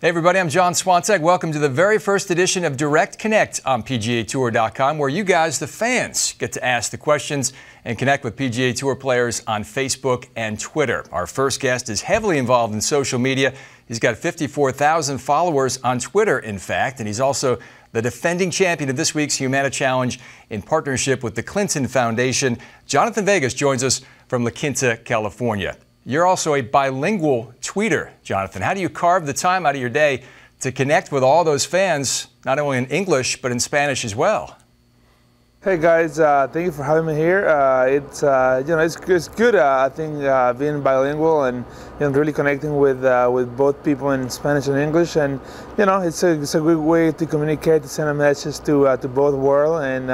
Hey everybody, I'm John Swantek. Welcome to the very first edition of Direct Connect on PGAtour.com, where you guys, the fans, get to ask the questions and connect with PGA Tour players on Facebook and Twitter. Our first guest is heavily involved in social media. He's got 54,000 followers on Twitter, in fact, and he's also the defending champion of this week's Humana Challenge in partnership with the Clinton Foundation. Jonathan Vegas joins us from La Quinta, California. You're also a bilingual tweeter, Jonathan. How do you carve the time out of your day to connect with all those fans, not only in English, but in Spanish as well? Hey guys, thank you for having me here. It's good. I think being bilingual and really connecting with both people in Spanish and English, and it's a good way to communicate, to send a message to both worlds, and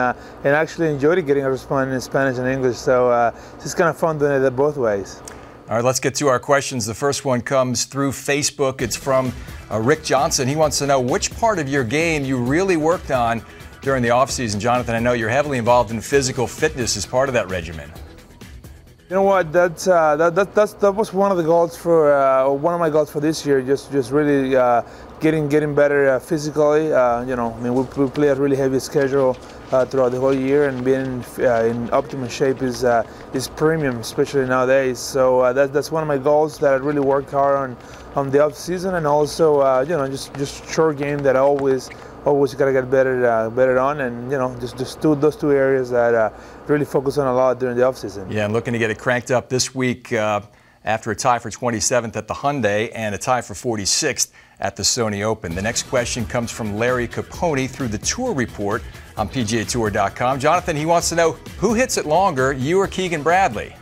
actually enjoy getting a response in Spanish and English. So it's kind of fun doing it both ways. All right, let's get to our questions. The first one comes through Facebook. It's from Rick Johnson. He wants to know which part of your game you really worked on during the offseason. Jonathan, I know you're heavily involved in physical fitness as part of that regimen. You know what? That was one of the goals for one of my goals for this year. Just really getting better physically. We play a really heavy schedule throughout the whole year, and being in optimum shape is premium, especially nowadays. So that's one of my goals that I really worked hard on the off season, and also just short game that I always gotta get better on, and just those two areas that really focus on a lot during the off season. Yeah, I'm looking to get it cranked up this week after a tie for 27th at the Hyundai and a tie for 46th at the Sony Open. The next question comes from Larry Capone through the Tour Report on PGAtour.com. Jonathan, he wants to know who hits it longer, you or Keegan Bradley?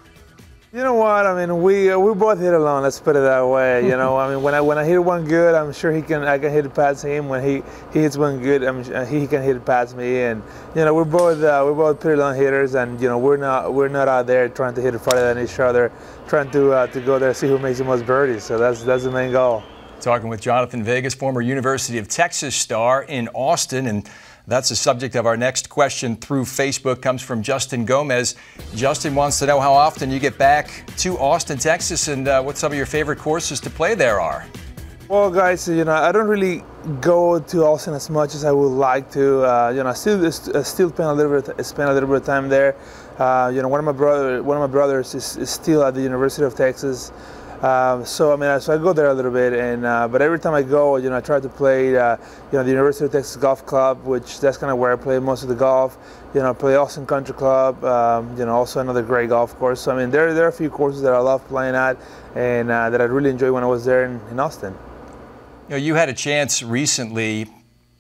You know what? I mean, we both hit along. Let's put it that way. I mean, when I hit one good, I'm sure I can hit it past him. When he hits one good, he can hit it past me. And we're both pretty long hitters, and we're not out there trying to hit it farther than each other, trying to go there and see who makes the most birdies. So that's the main goal. Talking with Jonathan Vegas, former University of Texas star in Austin, and that's the subject of our next question through Facebook. Comes from Justin Gomez. Justin wants to know how often you get back to Austin, Texas, and what some of your favorite courses to play there are. Well, guys, I don't really go to Austin as much as I would like to. I still spend a little bit of time there. One of my brothers is still at the University of Texas. So I go there a little bit, and but every time I go, I try to play, the University of Texas Golf Club, which that's kind of where I play most of the golf. I play Austin Country Club, also another great golf course. So there are a few courses that I love playing at, and that I really enjoyed when I was there in Austin. You had a chance recently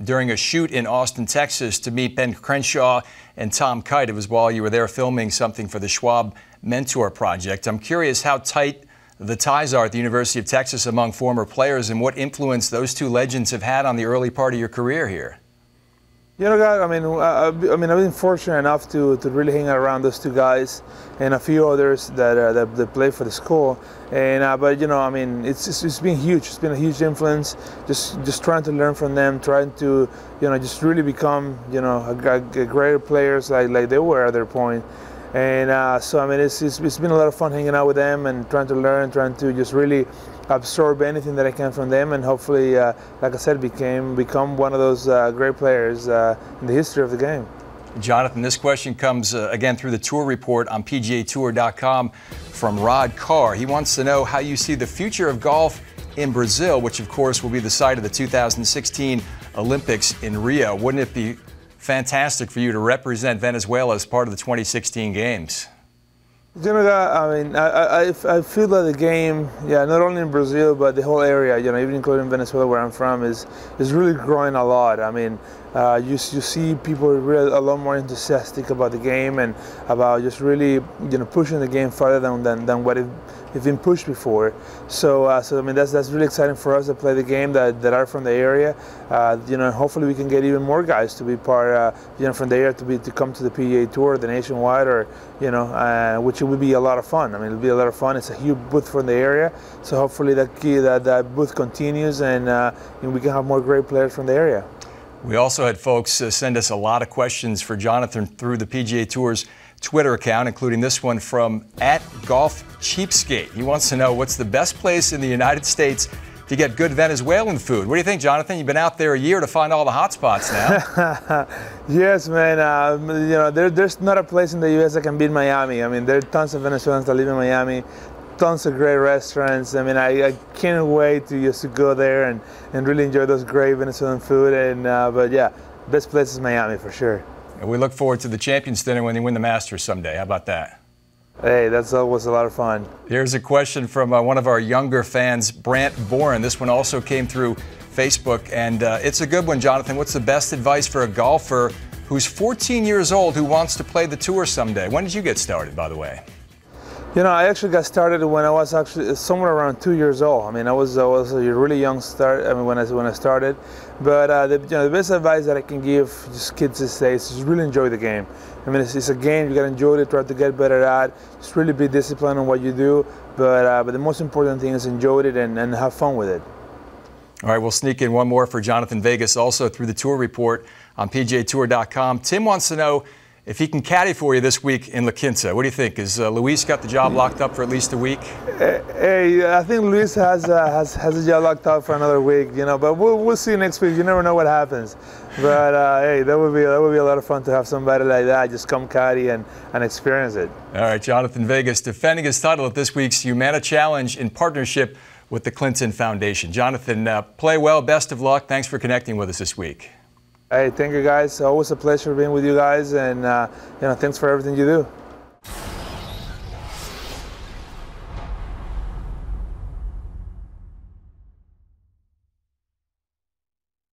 during a shoot in Austin, Texas, to meet Ben Crenshaw and Tom Kite. It was while you were there filming something for the Schwab Mentor Project. I'm curious how tight the ties are at the University of Texas among former players, and what influence those two legends have had on the early part of your career here. Guys, I've been fortunate enough to really hang around those two guys and a few others that play for the school. And it's been huge. It's been a huge influence. Just trying to learn from them, trying to just really become greater players like they were at their point. And it's been a lot of fun hanging out with them and trying to learn, trying to just really absorb anything that I can from them, and hopefully, like I said, become one of those great players in the history of the game. Jonathan, this question comes again through the Tour Report on PGAtour.com from Rod Carr. He wants to know how you see the future of golf in Brazil, which of course will be the site of the 2016 Olympics in Rio. Wouldn't it be fantastic for you to represent Venezuela as part of the 2016 Games? I feel that the game, not only in Brazil, but the whole area, even including Venezuela, where I'm from, is really growing a lot. You see people really a lot more enthusiastic about the game, and about just really, pushing the game further than what it's been pushed before. So that's really exciting for us to play the game that are from the area. Hopefully we can get even more guys to be part, from the area to come to the PGA Tour, the nationwide, or which would be a lot of fun. It'll be a lot of fun. It's a huge booth from the area, so hopefully that booth continues, and we can have more great players from the area. We also had folks send us a lot of questions for Jonathan through the PGA Tour's Twitter account, including this one from @GolfCheapskate. He wants to know what's the best place in the United States to to get good Venezuelan food. What do you think, Jonathan? You've been out there a year to find all the hot spots now. Yes, man. There's not a place in the U.S. that can beat Miami. I mean, there are tons of Venezuelans that live in Miami, tons of great restaurants. I mean, I can't wait to go there and really enjoy those great Venezuelan food. But yeah, best place is Miami for sure. And we look forward to the Champions Dinner when you win the Masters someday. How about that? Hey, that's always a lot of fun. Here's a question from one of our younger fans, Brant Boren. This one also came through Facebook, and it's a good one, Jonathan. What's the best advice for a golfer who's 14 years old who wants to play the tour someday? When did you get started, by the way? You know, I actually got started when I was actually somewhere around 2 years old. I mean, I was a really young start. I mean, when I started. But the best advice that I can give just kids these days is really enjoy the game. I mean, it's a game. You got to enjoy it, try to get better at it. Just really be disciplined on what you do. But the most important thing is enjoy it and have fun with it. All right, we'll sneak in one more for Jonathan Vegas, also through the Tour Report on PGAtour.com. Tim wants to know if he can caddy for you this week in La Quinta. What do you think? Has Luis got the job locked up for at least a week? Hey, I think Luis has the job locked up for another week. You know, but we'll see next week. You never know what happens. But hey, that would be a lot of fun to have somebody like that just come caddy and experience it. All right, Jonathan Vegas defending his title at this week's Humana Challenge in partnership with the Clinton Foundation. Jonathan, play well. Best of luck. Thanks for connecting with us this week. Hey, thank you guys. Always a pleasure being with you guys, and thanks for everything you do.